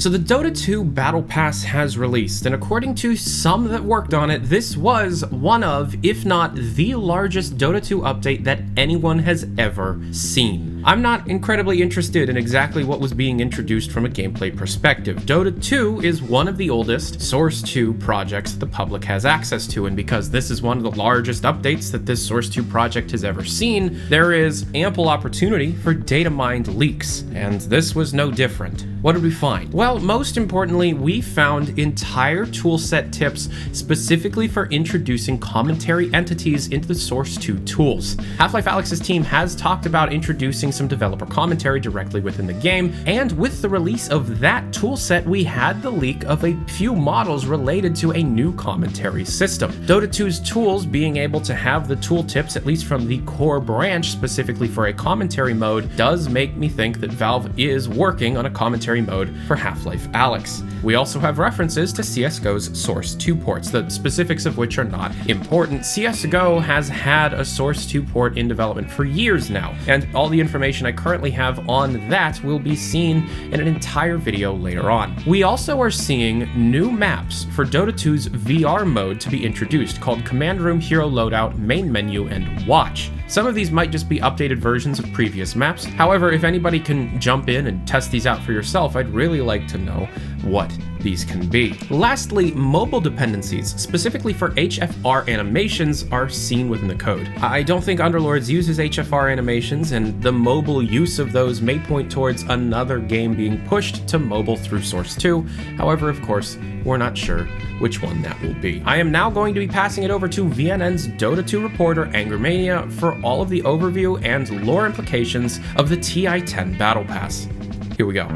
So the Dota 2 Battle Pass has released, and according to some that worked on it, this was one of, if not the largest Dota 2 update that anyone has ever seen. I'm not incredibly interested in exactly what was being introduced from a gameplay perspective. Dota 2 is one of the oldest Source 2 projects the public has access to, and because this is one of the largest updates that this Source 2 project has ever seen, there is ample opportunity for data-mined leaks, and this was no different. What did we find? Well, most importantly, we found entire toolset tips specifically for introducing commentary entities into the Source 2 tools. Half-Life Alyx's team has talked about introducing some developer commentary directly within the game, and with the release of that toolset, we had the leak of a few models related to a new commentary system. Dota 2's tools being able to have the tooltips, at least from the core branch specifically for a commentary mode, does make me think that Valve is working on a commentary mode for Half-Life Alyx. We also have references to CSGO's Source 2 ports, the specifics of which are not important. CSGO has had a Source 2 port in development for years now, and all the information I currently have on that will be seen in an entire video later on. We also are seeing new maps for Dota 2's VR mode to be introduced, called Command Room, Hero Loadout, Main Menu, and Watch. Some of these might just be updated versions of previous maps. However, if anybody can jump in and test these out for yourself, I'd really like to know what these can be. Lastly, mobile dependencies, specifically for HFR animations, are seen within the code. I don't think Underlords uses HFR animations, and the mobile use of those may point towards another game being pushed to mobile through Source 2. However, of course, we're not sure which one that will be. I am now going to be passing it over to VNN's Dota 2 reporter, Angermania, for all of the overview and lore implications of the TI10 Battle Pass. Here we go.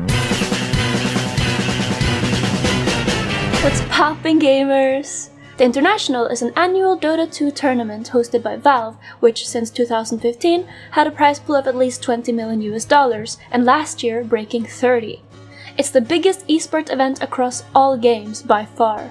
What's poppin', gamers? The International is an annual Dota 2 tournament hosted by Valve, which since 2015 had a prize pool of at least $20 million, and last year breaking 30. It's the biggest esports event across all games by far.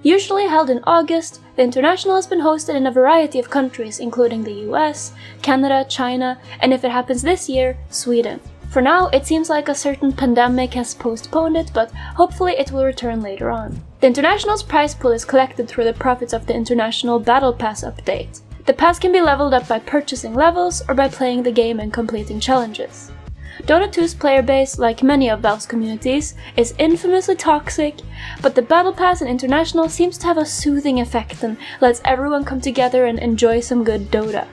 Usually held in August, the International has been hosted in a variety of countries, including the US, Canada, China, and if it happens this year, Sweden. For now, it seems like a certain pandemic has postponed it, but hopefully it will return later on. The International's prize pool is collected through the profits of the International Battle Pass update. The pass can be leveled up by purchasing levels or by playing the game and completing challenges. Dota 2's player base, like many of Valve's communities, is infamously toxic, but the Battle Pass in International seems to have a soothing effect and lets everyone come together and enjoy some good Dota.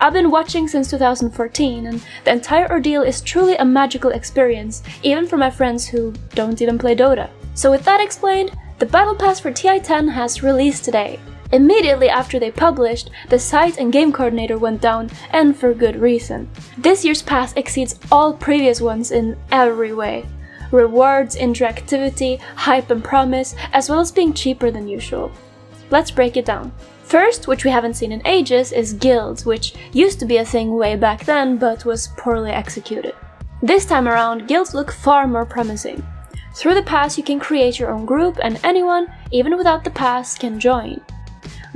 I've been watching since 2014, and the entire ordeal is truly a magical experience, even for my friends who don't even play Dota. So with that explained, the Battle Pass for TI10 has released today. Immediately after they published, the site and game coordinator went down, and for good reason. This year's pass exceeds all previous ones in every way. Rewards, interactivity, hype and promise, as well as being cheaper than usual. Let's break it down. First, which we haven't seen in ages, is guilds, which used to be a thing way back then but was poorly executed. This time around, guilds look far more promising. Through the pass you can create your own group, and anyone, even without the pass, can join.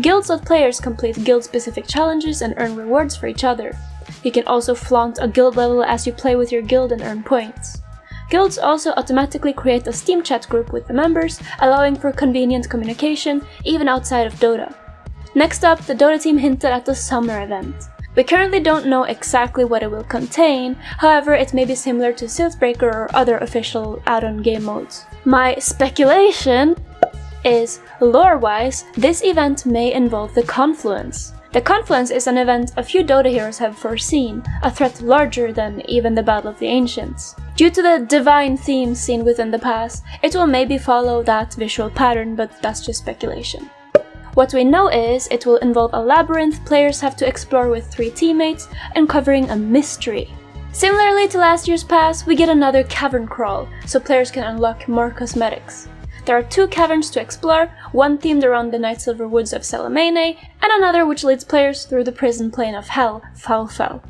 Guilds let players complete guild-specific challenges and earn rewards for each other. You can also flaunt a guild level as you play with your guild and earn points. Guilds also automatically create a Steam chat group with the members, allowing for convenient communication even outside of Dota. Next up, the Dota team hinted at the summer event. We currently don't know exactly what it will contain, however it may be similar to Siltbreaker or other official add-on game modes. My speculation is, lore-wise, this event may involve the Confluence. The Confluence is an event a few Dota heroes have foreseen, a threat larger than even the Battle of the Ancients. Due to the divine themes seen within the pass, it will maybe follow that visual pattern, but that's just speculation. What we know is it will involve a labyrinth players have to explore with 3 teammates, uncovering a mystery. Similarly to last year's pass, we get another cavern crawl, so players can unlock more cosmetics. There are 2 caverns to explore, one themed around the NIGHTSILVER woods of Salamene, and another which leads players through the prison plane of hell, FOULFELL.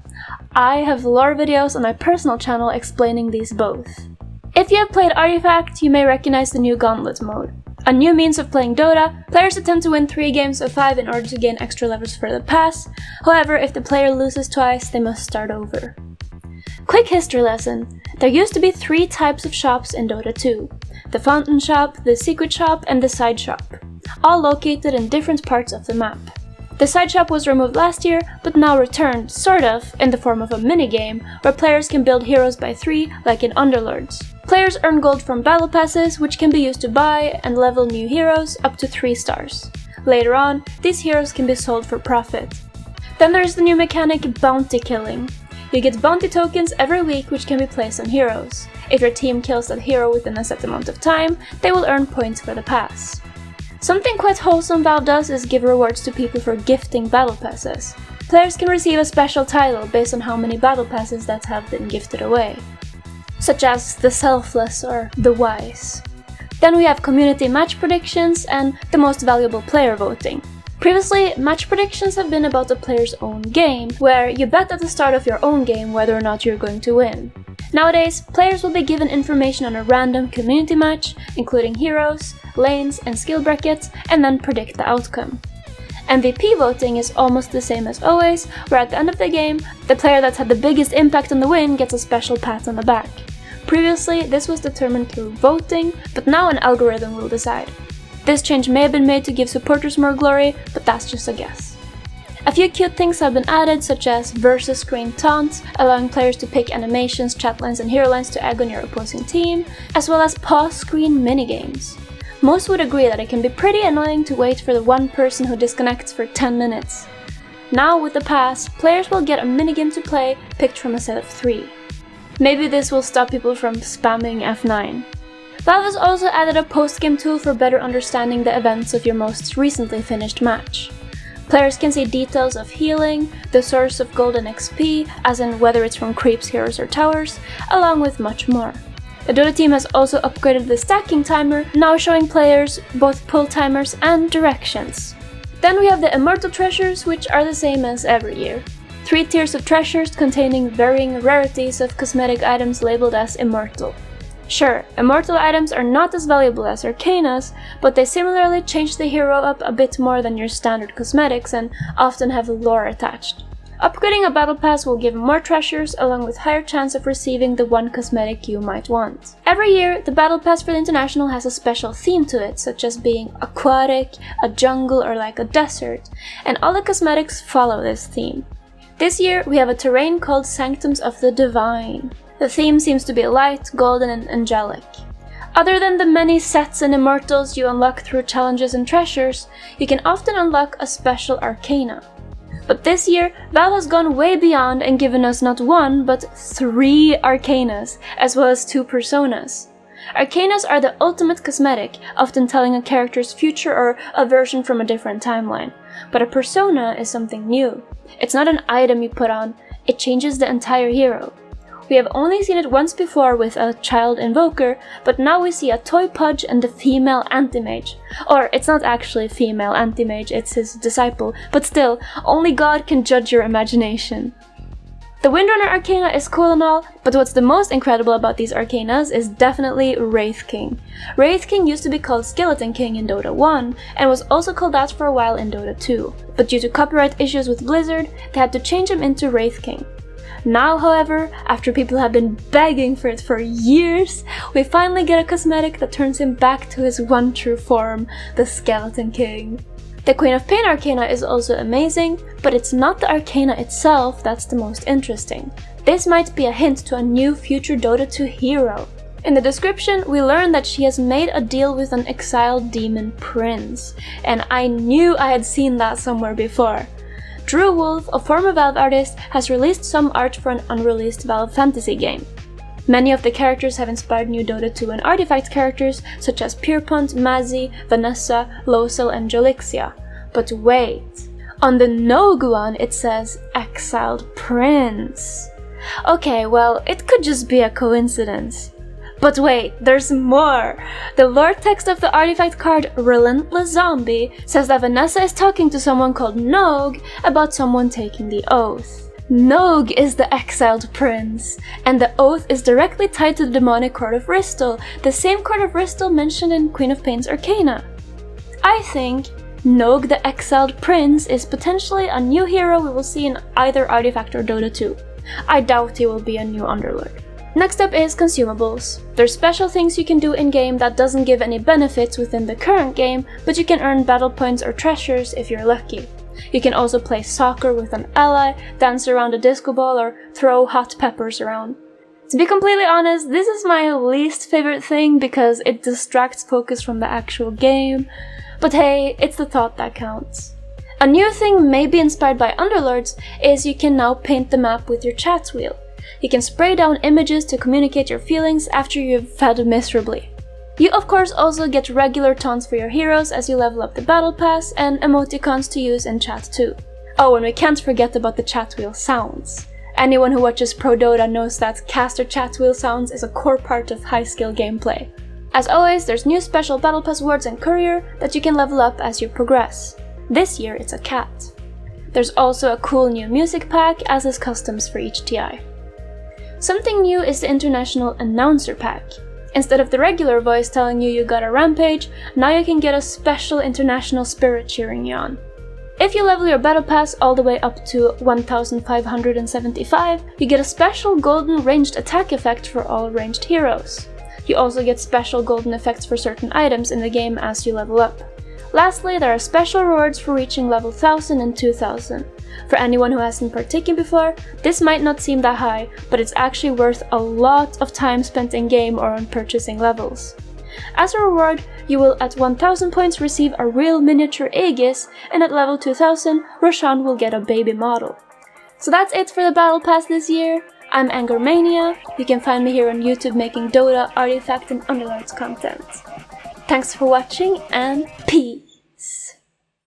I have lore videos on my personal channel explaining these both. If you have played Artifact, you may recognize the new Gauntlet mode. A new means of playing Dota, players attempt to win 3 games of 5 in order to gain extra levels for the pass. However, if the player loses twice, they must start over. Quick history lesson. There used to be 3 types of shops in Dota 2. The Fountain Shop, the Secret Shop, and the Side Shop, all located in different parts of the map. The Side Shop was removed last year, but now returned, sort of, in the form of a minigame, where players can build heroes by 3, like in Underlords. Players earn gold from battle passes, which can be used to buy and level new heroes up to 3 stars. Later on, these heroes can be sold for profit. Then there's the new mechanic bounty killing. You get bounty tokens every week which can be placed on heroes. If your team kills that hero within a set amount of time, they will earn points for the pass. Something quite wholesome Valve does is give rewards to people for gifting battle passes. Players can receive a special title based on how many battle passes that have been gifted away, such as the Selfless or the Wise. Then we have community match predictions and the most valuable player voting. Previously, match predictions have been about the player's own game, where you bet at the start of your own game whether or not you're going to win. Nowadays, players will be given information on a random community match, including heroes, lanes, and skill brackets, and then predict the outcome. MVP voting is almost the same as always, where at the end of the game, the player that had the biggest impact on the win gets a special pat on the back. Previously, this was determined through voting, but now an algorithm will decide. This change may have been made to give supporters more glory, but that's just a guess. A few cute things have been added, such as versus screen taunts, allowing players to pick animations, chatlines, and hero lines to egg on your opposing team, as well as pause screen minigames. Most would agree that it can be pretty annoying to wait for the one person who disconnects for 10 minutes. Now with the pass, players will get a minigame to play picked from a set of 3. Maybe this will stop people from spamming F9. Valve has also added a post-game tool for better understanding the events of your most recently finished match. Players can see details of healing, the source of gold and XP, as in whether it's from creeps, heroes, or towers, along with much more. The Dota team has also upgraded the stacking timer, now showing players both pull timers and directions. Then we have the Immortal Treasures, which are the same as every year. 3 tiers of treasures containing varying rarities of cosmetic items labeled as Immortal. Sure, Immortal items are not as valuable as Arcanas, but they similarly change the hero up a bit more than your standard cosmetics and often have lore attached. Upgrading a battle pass will give more treasures along with higher chance of receiving the one cosmetic you might want. Every year, the battle pass for the International has a special theme to it, such as being aquatic, a jungle, or like a desert, and all the cosmetics follow this theme. This year, we have a terrain called Sanctums of the Divine. The theme seems to be light, golden, and angelic. Other than the many sets and immortals you unlock through challenges and treasures, you can often unlock a special arcana. But this year, Valve has gone way beyond and given us not 1, but 3 arcanas, as well as 2 personas. Arcanas are the ultimate cosmetic, often telling a character's future or a version from a different timeline. But a persona is something new. It's not an item you put on, it changes the entire hero. We have only seen it once before with a child invoker, but now we see a toy Pudge and the female anti-mage. Or, it's not actually female anti-mage, it's his disciple, but still, only God can judge your imagination. The Windrunner Arcana is cool and all, but what's the most incredible about these Arcanas is definitely Wraith King. Wraith King used to be called Skeleton King in Dota 1, and was also called that for a while in Dota 2, but due to copyright issues with Blizzard, they had to change him into Wraith King. Now, however, after people have been begging for it for years, we finally get a cosmetic that turns him back to his one true form, the Skeleton King. The Queen of Pain Arcana is also amazing, but it's not the Arcana itself that's the most interesting. This might be a hint to a new future Dota 2 hero. In the description, we learn that she has made a deal with an exiled demon prince, and I knew I had seen that somewhere before. Drew Wolf, a former Valve artist, has released some art for an unreleased Valve fantasy game. Many of the characters have inspired new Dota 2 and Artifact characters such as Pierpont, Mazzy, Vanessa, Losel, and Jolixia. But wait, on the Nogue one it says Exiled Prince. Okay, well, it could just be a coincidence. But wait, there's more! The lore text of the artifact card Relentless Zombie says that Vanessa is talking to someone called Nogue about someone taking the oath. Nogue is the exiled prince, and the oath is directly tied to the demonic Court of Ristal, the same Court of Ristal mentioned in Queen of Pain's Arcana. I think Nogue the Exiled Prince is potentially a new hero we will see in either Artifact or Dota 2. I doubt he will be a new Underlord. Next up is consumables. There's special things you can do in-game that doesn't give any benefits within the current game, but you can earn battle points or treasures if you're lucky. You can also play soccer with an ally, dance around a disco ball, or throw hot peppers around. To be completely honest, this is my least favorite thing because it distracts focus from the actual game, but hey, it's the thought that counts. A new thing maybe inspired by Underlords is you can now paint the map with your chat wheel. You can spray down images to communicate your feelings after you've fed miserably. You of course also get regular taunts for your heroes as you level up the battle pass and emoticons to use in chat too. Oh, and we can't forget about the chat wheel sounds. Anyone who watches Pro Dota knows that caster chat wheel sounds is a core part of high skill gameplay. As always, there's new special battle pass words and courier that you can level up as you progress. This year it's a cat. There's also a cool new music pack as is customs for each TI. Something new is the International Announcer Pack. Instead of the regular voice telling you got a rampage, now you can get a special international spirit cheering you on. If you level your battle pass all the way up to 1575, you get a special golden ranged attack effect for all ranged heroes. You also get special golden effects for certain items in the game as you level up. Lastly, there are special rewards for reaching level 1000 and 2000. For anyone who hasn't partaken before, this might not seem that high, but it's actually worth a lot of time spent in-game or on purchasing levels. As a reward, you will at 1000 points receive a real miniature Aegis, and at level 2000, Roshan will get a baby model. So that's it for the Battle Pass this year. I'm Angermania. You can find me here on YouTube making Dota, Artifact and Underlords content. Thanks for watching and peace!